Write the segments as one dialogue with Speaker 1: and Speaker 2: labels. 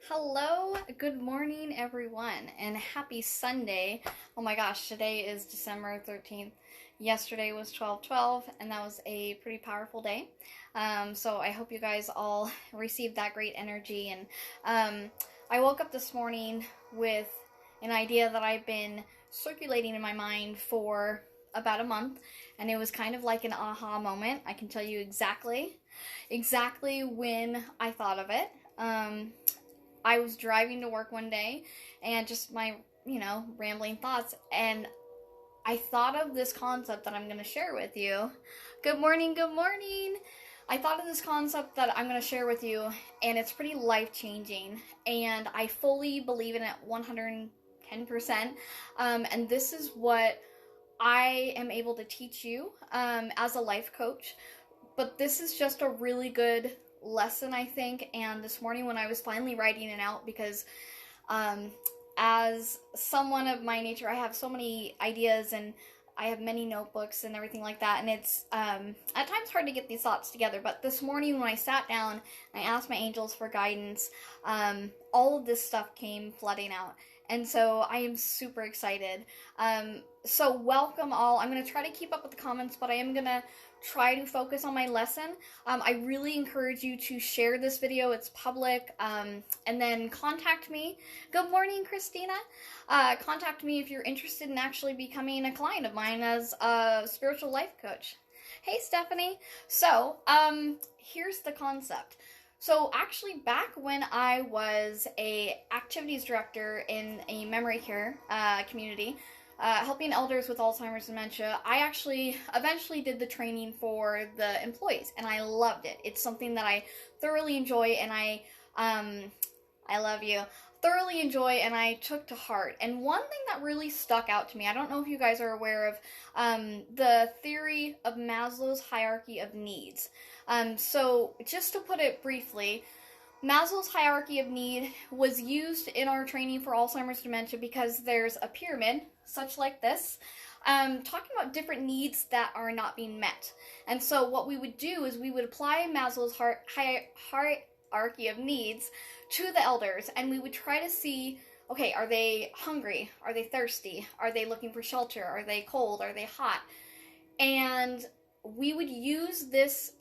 Speaker 1: Hello, good morning, everyone, and happy Sunday. Oh my gosh, today is December 13th. Yesterday was 12/12, and that was a pretty powerful day. So I hope you guys all received that great energy. And I woke up this morning with an idea that I've been circulating in my mind for about a month, and it was kind of like an aha moment. I can tell you exactly when I thought of it. I was driving to work one day and just my, rambling thoughts, and I thought of this concept that I'm going to share with you. Good morning, good morning. I thought of this concept that I'm going to share with you, and it's pretty life changing, and I fully believe in it 110%. And this is what I am able to teach you as a life coach. But this is just a really good lesson, I think. And this morning when I was finally writing it out, because as someone of my nature, I have so many ideas and I have many notebooks and everything like that, and it's at times hard to get these thoughts together. But this morning when I sat down and I asked my angels for guidance, all of this stuff came flooding out. And so I am super excited. So welcome all. I'm going to try to keep up with the comments, but I am going to try to focus on my lesson. I really encourage you to share this video. It's public. And then contact me. Good morning, Christina. Contact me if you're interested in actually becoming a client of mine as a spiritual life coach. Hey, Stephanie. So, here's the concept. So actually, back when I was a activities director in a memory care community, helping elders with Alzheimer's dementia, I actually eventually did the training for the employees, and I loved it. It's something that I thoroughly enjoy, and I love you, thoroughly enjoy, and I took to heart. And one thing that really stuck out to me, I don't know if you guys are aware of the theory of Maslow's hierarchy of needs. So just to put it briefly, Maslow's hierarchy of need was used in our training for Alzheimer's dementia because there's a pyramid, such like this, talking about different needs that are not being met. And so what we would do is we would apply Maslow's hierarchy of needs to the elders, and we would try to see, okay, are they hungry? Are they thirsty? Are they looking for shelter? Are they cold? Are they hot? And we would use this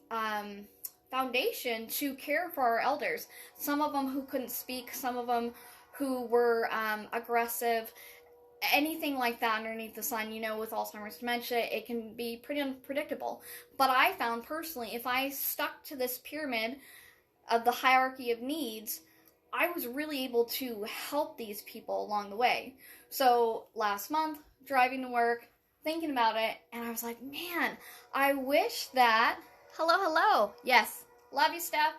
Speaker 1: foundation to care for our elders. Some of them who couldn't speak, some of them who were aggressive, anything like that underneath the sun. With Alzheimer's dementia, it can be pretty unpredictable. But I found personally, if I stuck to this pyramid of the hierarchy of needs, I was really able to help these people along the way. So last month, driving to work, thinking about it, and I was like, man, I wish that, hello, yes, love you, Steph.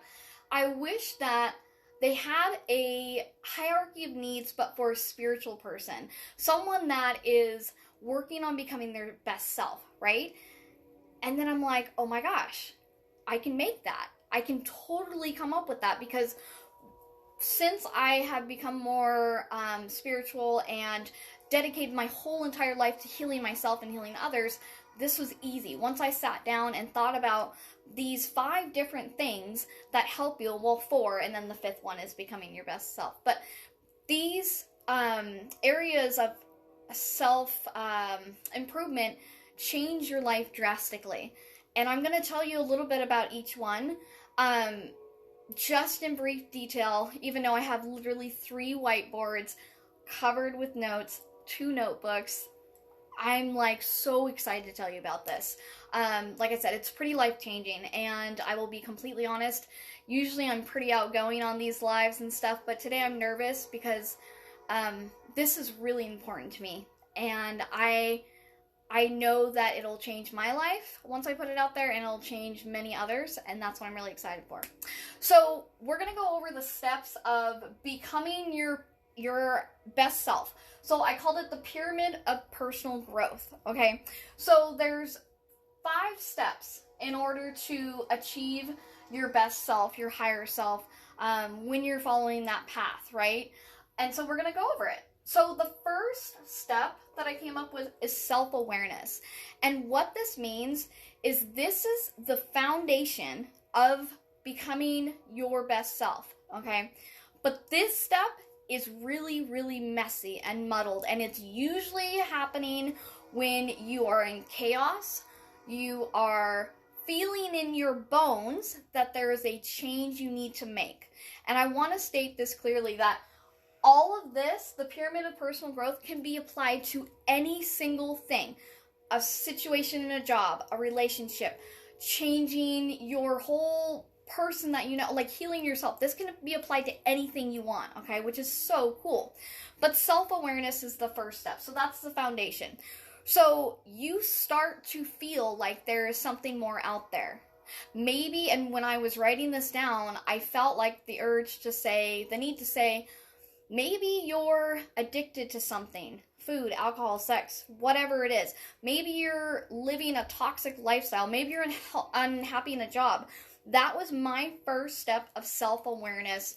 Speaker 1: I wish that they had a hierarchy of needs, but for a spiritual person, someone that is working on becoming their best self, right? And then I'm like, oh my gosh, I can make that. I can totally come up with that, because since I have become more spiritual and dedicated my whole entire life to healing myself and healing others, this was easy. Once I sat down and thought about these 5 different things that help you, well, 4, and then the 5th one is becoming your best self. But these areas of self improvement change your life drastically. And I'm going to tell you a little bit about each one. Just in brief detail, even though I have literally 3 whiteboards covered with notes, 2 notebooks, I'm so excited to tell you about this. Like I said, it's pretty life-changing, and I will be completely honest, usually I'm pretty outgoing on these lives and stuff, but today I'm nervous because this is really important to me, and I know that it'll change my life once I put it out there, and it'll change many others, and that's what I'm really excited for. So we're going to go over the steps of becoming your best self. So I called it the pyramid of personal growth, okay? So there's 5 steps in order to achieve your best self, your higher self, when you're following that path, right? And so we're going to go over it. So the first step that I came up with is self-awareness. And what this means is this is the foundation of becoming your best self, okay? But this step is really, really messy and muddled, and it's usually happening when you are in chaos, you are feeling in your bones that there is a change you need to make. And I want to state this clearly, that all of this, the pyramid of personal growth, can be applied to any single thing. A situation in a job, a relationship, changing your whole person that you know, like healing yourself. This can be applied to anything you want, okay, which is so cool. But self-awareness is the first step. So that's the foundation. So you start to feel like there is something more out there. Maybe, and when I was writing this down, I felt like the urge to say, the need to say, maybe you're addicted to something. Food, alcohol, sex, whatever it is. Maybe you're living a toxic lifestyle. Maybe you're unhappy in a job. That was my first step of self-awareness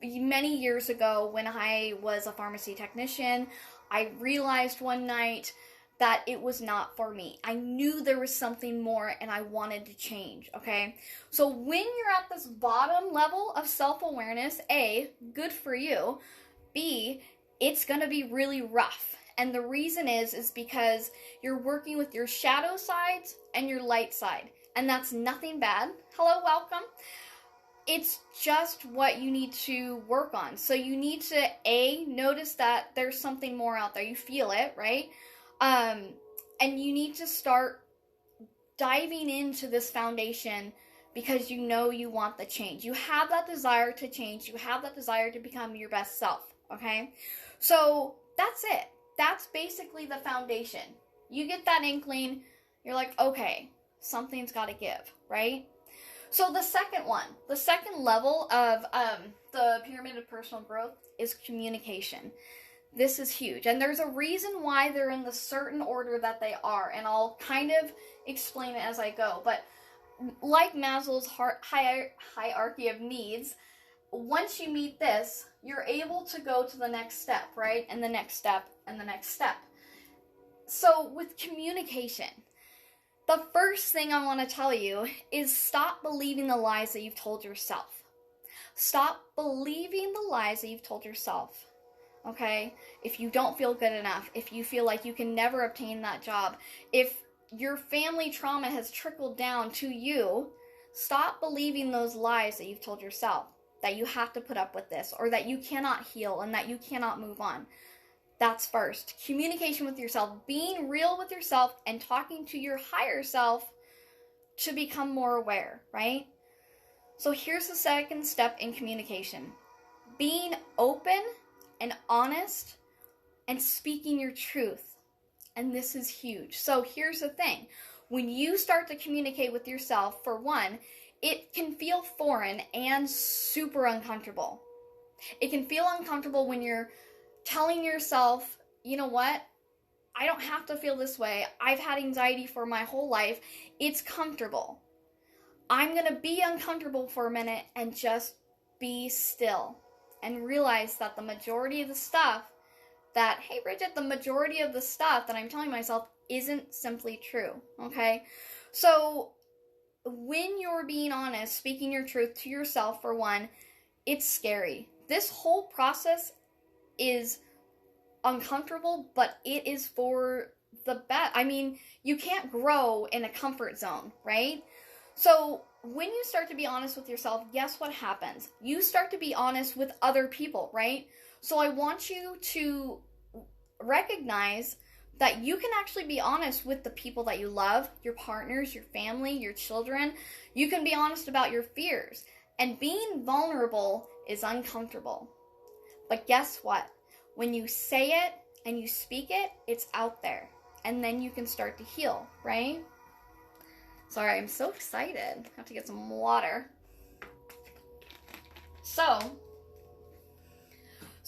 Speaker 1: many years ago when I was a pharmacy technician. I realized one night that it was not for me. I knew there was something more and I wanted to change, okay? So when you're at this bottom level of self-awareness, A, good for you. B, it's going to be really rough. And the reason is because you're working with your shadow sides and your light side. And that's nothing bad. Hello, welcome. It's just what you need to work on. So you need to, A, notice that there's something more out there. You feel it, right? And you need to start diving into this foundation because you know you want the change. You have that desire to change. You have that desire to become your best self, okay? So that's it. That's basically the foundation. You get that inkling, you're like, okay, something's got to give, right? So the second one, the second level of the pyramid of personal growth is communication. This is huge, and there's a reason why they're in the certain order that they are, and I'll kind of explain it as I go. But like Maslow's hierarchy of needs, once you meet this, you're able to go to the next step, right? And the next step, and the next step. So with communication, the first thing I want to tell you is stop believing the lies that you've told yourself. Stop believing the lies that you've told yourself. Okay? If you don't feel good enough, if you feel like you can never obtain that job, if your family trauma has trickled down to you, stop believing those lies that you've told yourself, that you have to put up with this, or that you cannot heal and that you cannot move on. That's first. Communication with yourself, being real with yourself and talking to your higher self to become more aware, right? So here's the second step in communication. Being open and honest and speaking your truth. And this is huge. So here's the thing. When you start to communicate with yourself, for one, it can feel foreign and super uncomfortable. It can feel uncomfortable when you're telling yourself, you know what? I don't have to feel this way. I've had anxiety for my whole life. It's comfortable. I'm going to be uncomfortable for a minute and just be still and realize that the majority of the stuff that, hey Bridget, the majority of the stuff that I'm telling myself isn't simply true, okay? So when you're being honest, speaking your truth to yourself, for one, it's scary. This whole process is uncomfortable, but it is for the best. I mean, you can't grow in a comfort zone, right? So when you start to be honest with yourself, guess what happens? You start to be honest with other people, right? So I want you to recognize that you can actually be honest with the people that you love, your partners, your family, your children. You can be honest about your fears. And being vulnerable is uncomfortable. But guess what? When you say it and you speak it, it's out there. And then you can start to heal, right? Sorry, I'm so excited. I have to get some water. So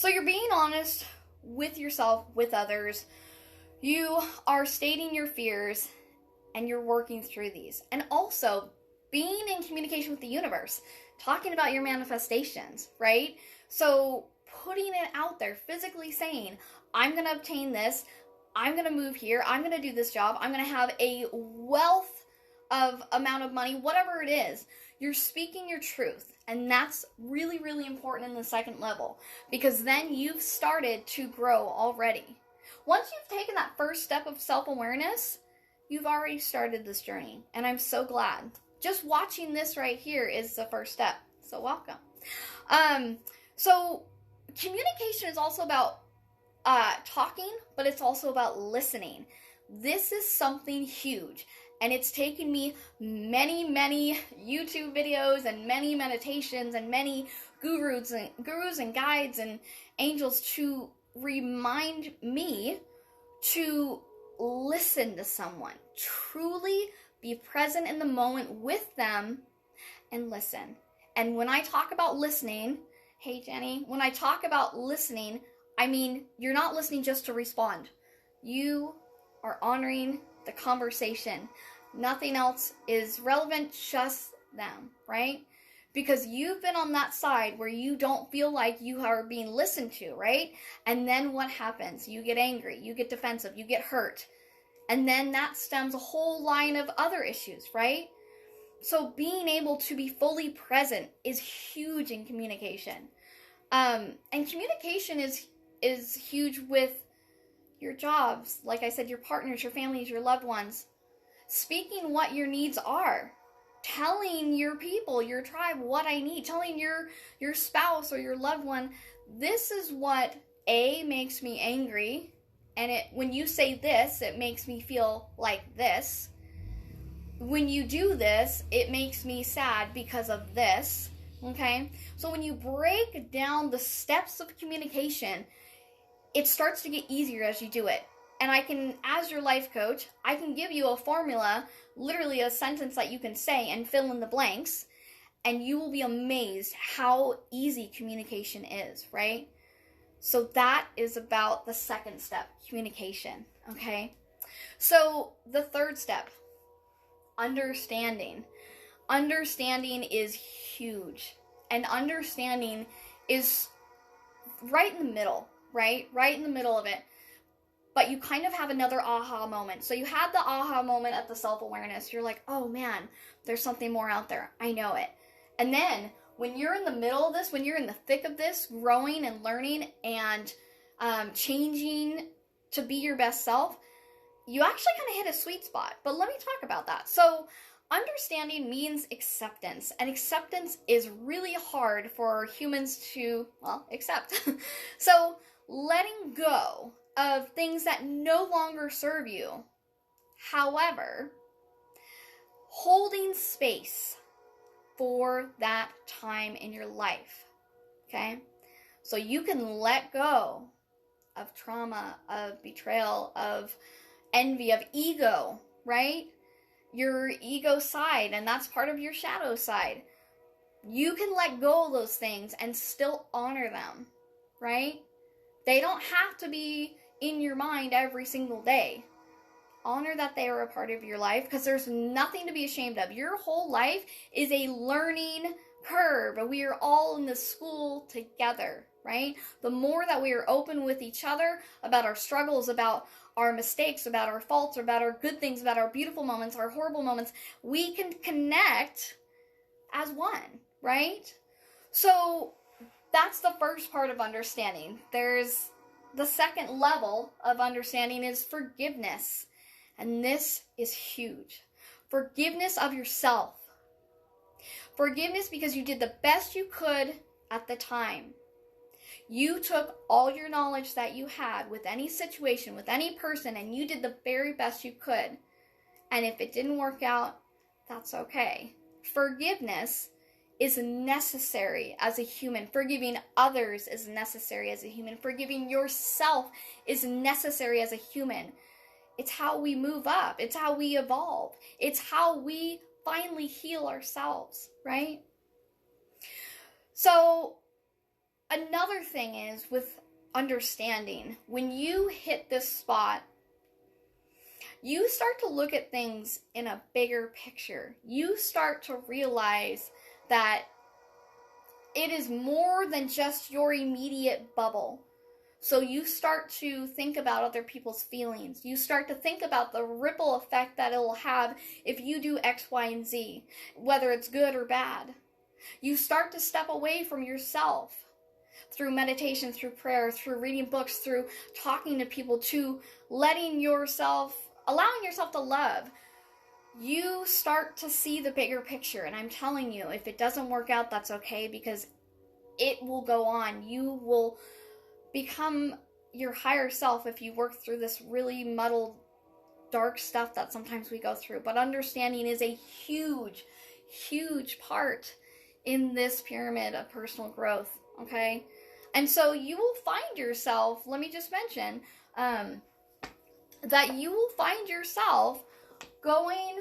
Speaker 1: you're being honest with yourself, with others. You are stating your fears and you're working through these. And also being in communication with the universe, talking about your manifestations, right? So putting it out there, physically saying, I'm going to obtain this, I'm going to move here, I'm going to do this job, I'm going to have a wealth of amount of money, whatever it is. You're speaking your truth. And that's really, really important in the second level, because then you've started to grow already. Once you've taken that first step of self-awareness, you've already started this journey. And I'm so glad. Just watching this right here is the first step. So welcome. So communication is also about talking, but it's also about listening. This is something huge, and it's taken me many YouTube videos and many meditations and many gurus and guides and angels to remind me to listen to someone, truly be present in the moment with them and listen. And when I talk about listening, hey Jenny, when I talk about listening, I mean you're not listening just to respond. You are honoring the conversation. Nothing else is relevant, just them, right? Because you've been on that side where you don't feel like you are being listened to, right? And then what happens? You get angry, you get defensive, you get hurt. And then that stems a whole line of other issues, right? So being able to be fully present is huge in communication. And communication is huge with your jobs, like I said, your partners, your families, your loved ones. Speaking what your needs are. Telling your people, your tribe, what I need. Telling your spouse or your loved one, this is what A, makes me angry. And when you say this, it makes me feel like this. When you do this, it makes me sad because of this. Okay? So when you break down the steps of communication, it starts to get easier as you do it. And I can, as your life coach, I can give you a formula, literally a sentence that you can say and fill in the blanks, and you will be amazed how easy communication is, right? So that is about the second step, communication, okay? So the third step, understanding. Understanding is huge. And understanding is right in the middle, right? Right in the middle of it. But you kind of have another aha moment. So you had the aha moment at the self-awareness. You're like, oh man, there's something more out there. I know it. And then when you're in the middle of this, when you're in the thick of this, growing and learning and changing to be your best self, you actually kind of hit a sweet spot. But let me talk about that. So understanding means acceptance. And acceptance is really hard for humans to, well, accept. So letting go of things that no longer serve you. However, holding space for that time in your life. Okay? So you can let go of trauma, of betrayal, of envy, of ego, right? Your ego side, and that's part of your shadow side. You can let go of those things and still honor them, right? They don't have to be in your mind every single day. Honor that they are a part of your life, because there's nothing to be ashamed of. Your whole life is a learning curve. We are all in this school together, right? The more that we are open with each other about our struggles, about our mistakes, about our faults, about our good things, about our beautiful moments, our horrible moments, we can connect as one, right? So that's the first part of understanding. There's the second level of understanding is forgiveness. And this is huge. Forgiveness of yourself. Forgiveness because you did the best you could at the time. You took all your knowledge that you had with any situation, with any person, and you did the very best you could. And if it didn't work out, that's okay. Forgiveness is necessary as a human. Forgiving others is necessary as a human. Forgiving yourself is necessary as a human. It's how we move up. It's how we evolve. It's how we finally heal ourselves, right? So another thing is with understanding, when you hit this spot, you start to look at things in a bigger picture. You start to realize that it is more than just your immediate bubble. So you start to think about other people's feelings. You start to think about the ripple effect that it will have if you do X, Y, and Z, whether it's good or bad. You start to step away from yourself through meditation, through prayer, through reading books, through talking to people, to allowing yourself to love. You start to see the bigger picture. And I'm telling you, if it doesn't work out, that's okay, because it will go on. You will become your higher self if you work through this really muddled, dark stuff that sometimes we go through. But understanding is a huge, huge part in this pyramid of personal growth, okay? And so you will find yourself, let me just mention, that you will find yourself going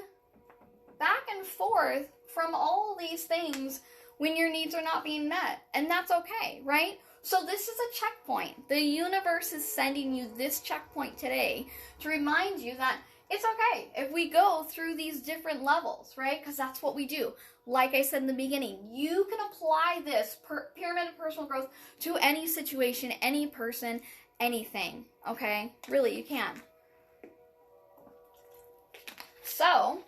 Speaker 1: back and forth from all these things when your needs are not being met. And that's okay, right? So this is a checkpoint. The universe is sending you this checkpoint today to remind you that it's okay if we go through these different levels, right? Because that's what we do. Like I said in the beginning, you can apply this pyramid of personal growth to any situation, any person, anything, okay? Really, you can. So,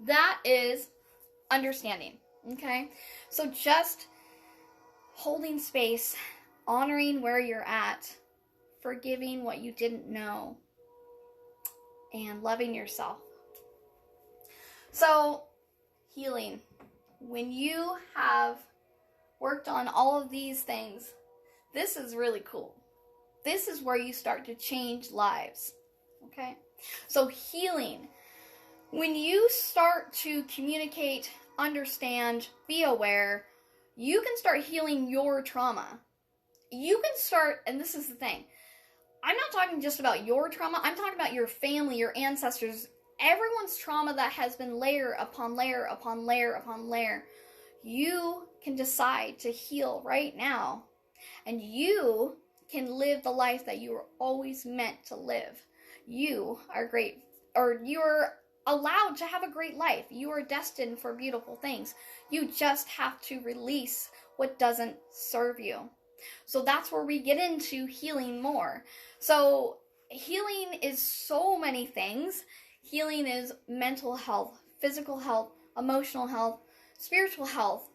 Speaker 1: that is understanding, okay? So just holding space, honoring where you're at, forgiving what you didn't know, and loving yourself. So, healing. When you have worked on all of these things, this is really cool. This is where you start to change lives, okay? So healing. When you start to communicate, understand, be aware, you can start healing your trauma. You can start, and this is the thing, I'm not talking just about your trauma, I'm talking about your family, your ancestors, everyone's trauma that has been layer upon layer upon layer upon layer. You can decide to heal right now, and you can live the life that you were always meant to live. You are great, or you're allowed to have a great life. You are destined for beautiful things. You just have to release what doesn't serve you. So that's where we get into healing more. So healing is so many things. Healing is mental health, physical health, emotional health, spiritual health.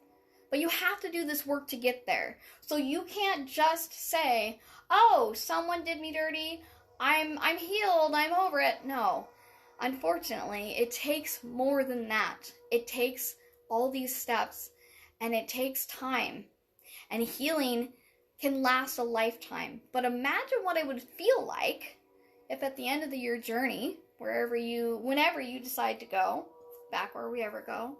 Speaker 1: But you have to do this work to get there. So you can't just say, oh, someone did me dirty, I'm healed, I'm over it. No. Unfortunately, it takes more than that. It takes all these steps, and it takes time. And healing can last a lifetime. But imagine what it would feel like if at the end of your journey, whenever you decide to go, back where we ever go,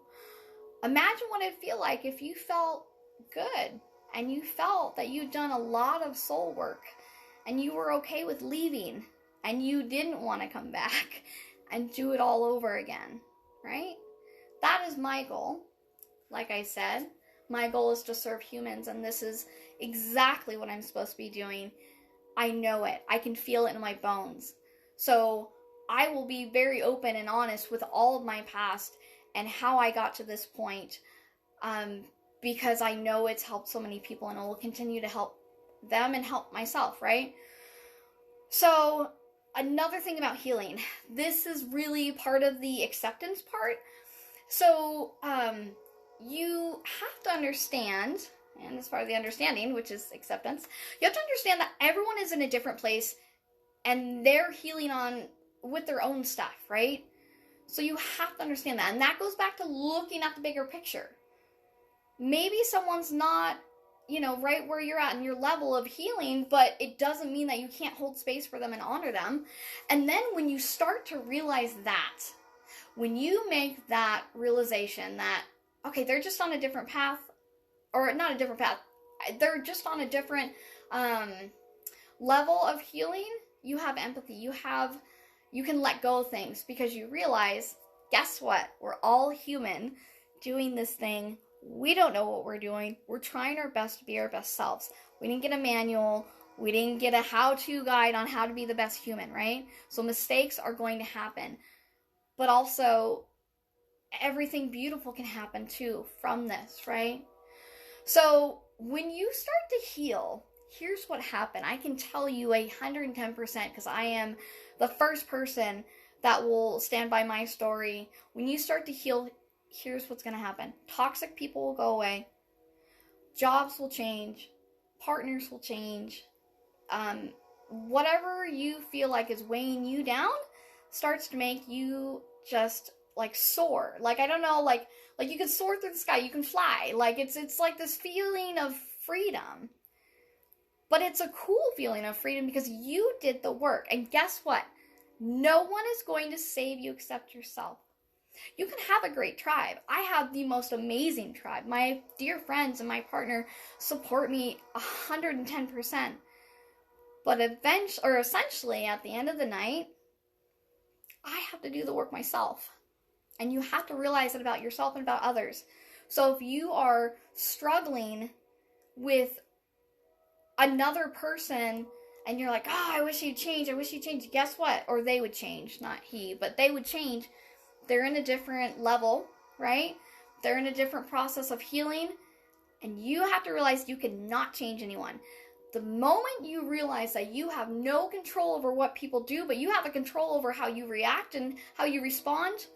Speaker 1: imagine what it'd feel like if you felt good and you felt that you'd done a lot of soul work and you were okay with leaving and you didn't want to come back and do it all over again, right? That is my goal. Like I said, my goal is to serve humans, and this is exactly what I'm supposed to be doing. I know it. I can feel it in my bones. So I will be very open and honest with all of my past and how I got to this point, because I know it's helped so many people, and it will continue to help them and help myself, right? So another thing about healing, this is really part of the acceptance part. So you have to understand, and as part of the understanding, which is acceptance, you have to understand that everyone is in a different place and they're healing on with their own stuff, right? So you have to understand that. And that goes back to looking at the bigger picture. Maybe someone's not, right where you're at in your level of healing, but it doesn't mean that you can't hold space for them and honor them. And then when you start to realize that, when you make that realization that, okay, they're just on a different path, or not a different path, they're just on a different level of healing, you have empathy, you can let go of things, because you realize, guess what? We're all human doing this thing. We don't know what we're doing. We're trying our best to be our best selves. We didn't get a manual. We didn't get a how-to guide on how to be the best human, right? So mistakes are going to happen. But also, everything beautiful can happen too from this, right? So when you start to heal, here's what happened. I can tell you 110%, because I am the first person that will stand by my story. When you start to heal, here's what's going to happen. Toxic people will go away. Jobs will change. Partners will change. Whatever you feel like is weighing you down starts to make you just like soar. Like, I don't know, like you can soar through the sky, you can fly. Like it's like this feeling of freedom. But it's a cool feeling of freedom because you did the work. And guess what? No one is going to save you except yourself. You can have a great tribe. I have the most amazing tribe. My dear friends and my partner support me 110%. But essentially, at the end of the night, I have to do the work myself. And you have to realize it about yourself and about others. So if you are struggling with another person and you're like, oh, I wish he'd change, guess what? Or they would change, not he, but they would change. They're in a different level, right? They're in a different process of healing. And you have to realize you cannot change anyone. The moment you realize that you have no control over what people do, but you have a control over how you react and how you respond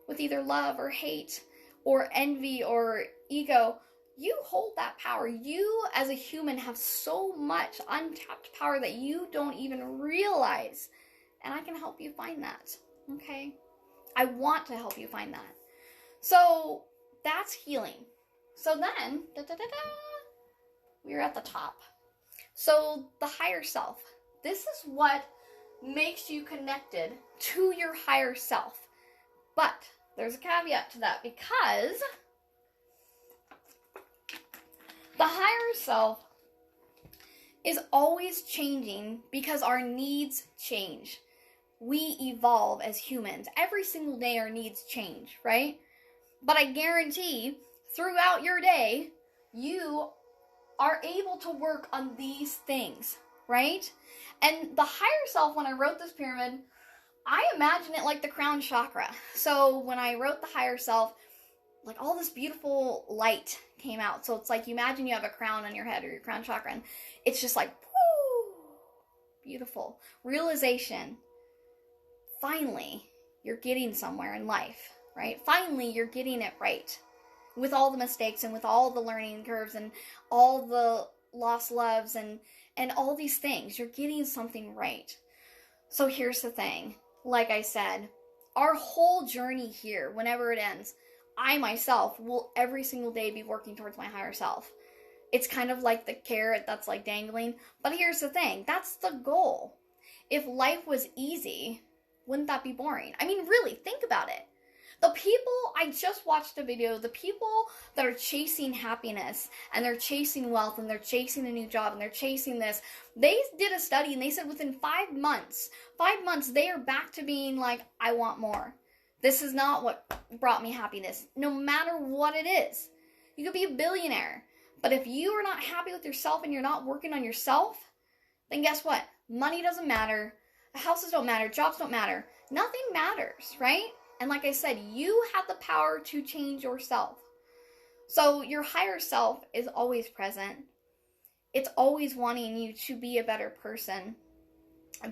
Speaker 1: with either love or hate or envy or ego, you hold that power. You as a human have so much untapped power that you don't even realize. And I can help you find that, okay? I want to help you find that. So that's healing. So then, we're at the top. So the higher self. This is what makes you connected to your higher self. But there's a caveat to that because the higher self is always changing because our needs change. We evolve as humans. Every single day our needs change, right? But I guarantee throughout your day, you are able to work on these things, right? And the higher self, when I wrote this pyramid, I imagine it like the crown chakra. So when I wrote the higher self, like all this beautiful light came out. So it's like, you imagine you have a crown on your head or your crown chakra, and it's just like, whoo, beautiful. Realization. Finally, you're getting somewhere in life, right? Finally, you're getting it right. With all the mistakes and with all the learning curves and all the lost loves and all these things, you're getting something right. So here's the thing. Like I said, our whole journey here, whenever it ends, I myself will every single day be working towards my higher self. It's kind of like the carrot that's like dangling. But here's the thing. That's the goal. If life was easy, wouldn't that be boring? I mean, really, think about it. The people, I just watched a video, the people that are chasing happiness and they're chasing wealth and they're chasing a new job and they're chasing this, they did a study and they said within 5 months, they are back to being like, I want more. This is not what brought me happiness, no matter what it is. You could be a billionaire, but if you are not happy with yourself and you're not working on yourself, then guess what? Money doesn't matter, houses don't matter, jobs don't matter, nothing matters, right? And like I said, you have the power to change yourself. So your higher self is always present. It's always wanting you to be a better person.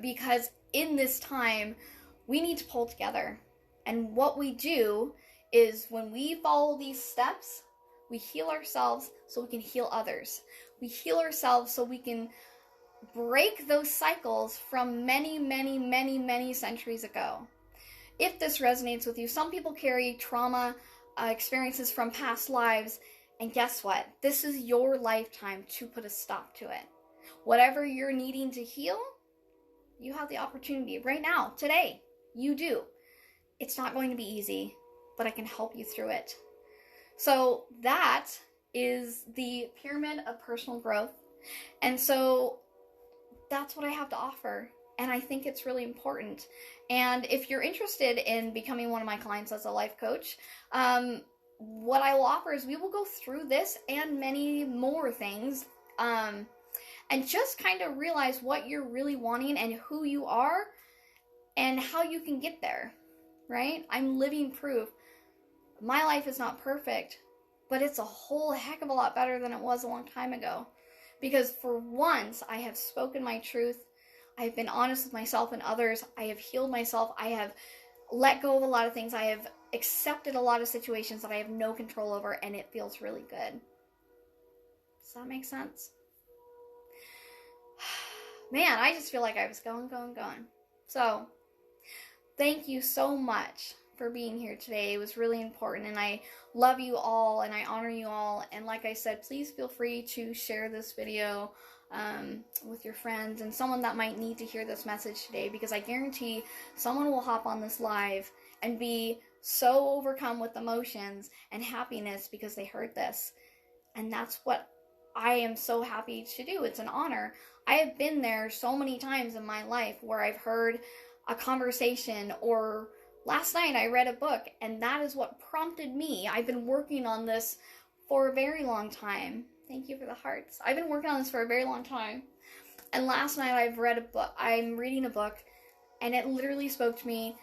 Speaker 1: Because in this time, we need to pull together. And what we do is when we follow these steps, we heal ourselves so we can heal others. We heal ourselves so we can break those cycles from many, many, many, many centuries ago. If this resonates with you, some people carry trauma experiences from past lives, and guess what? This is your lifetime to put a stop to it. Whatever you're needing to heal, you have the opportunity right now, today. You do. It's not going to be easy, but I can help you through it. So that is the pyramid of personal growth. And so that's what I have to offer. And I think it's really important. And if you're interested in becoming one of my clients as a life coach, what I will offer is we will go through this and many more things. And just kind of realize what you're really wanting and who you are and how you can get there, right? I'm living proof. My life is not perfect, but it's a whole heck of a lot better than it was a long time ago. Because for once, I have spoken my truth. I have been honest with myself and others. I have healed myself. I have let go of a lot of things. I have accepted a lot of situations that I have no control over, and it feels really good. Does that make sense? Man, I just feel like I was going. So, thank you so much for being here today. It was really important, and I love you all, and I honor you all. And like I said, please feel free to share this video with your friends and someone that might need to hear this message today, because I guarantee someone will hop on this live and be so overcome with emotions and happiness because they heard this. And that's what I am so happy to do. It's an honor. I have been there so many times in my life where I've heard a conversation, or last night I read a book, and that is what prompted me. I've been working on this for a very long time. Thank you for the hearts. I've been working on this for a very long time. And last night I'm reading a book, and it literally spoke to me.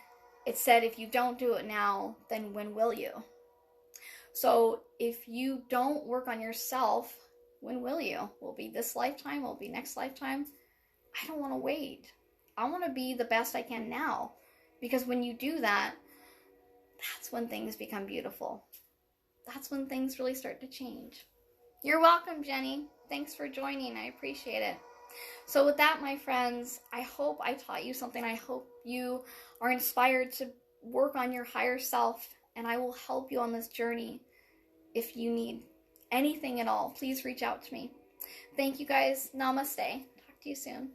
Speaker 1: It said, if you don't do it now, then when will you? So if you don't work on yourself, when will you? Will it be this lifetime? Will it be next lifetime? I don't want to wait. I want to be the best I can now. Because when you do that, that's when things become beautiful. That's when things really start to change. You're welcome, Jenny. Thanks for joining. I appreciate it. So with that, my friends, I hope I taught you something. I hope you are inspired to work on your higher self, and I will help you on this journey. If you need anything at all, please reach out to me. Thank you guys. Namaste. Talk to you soon.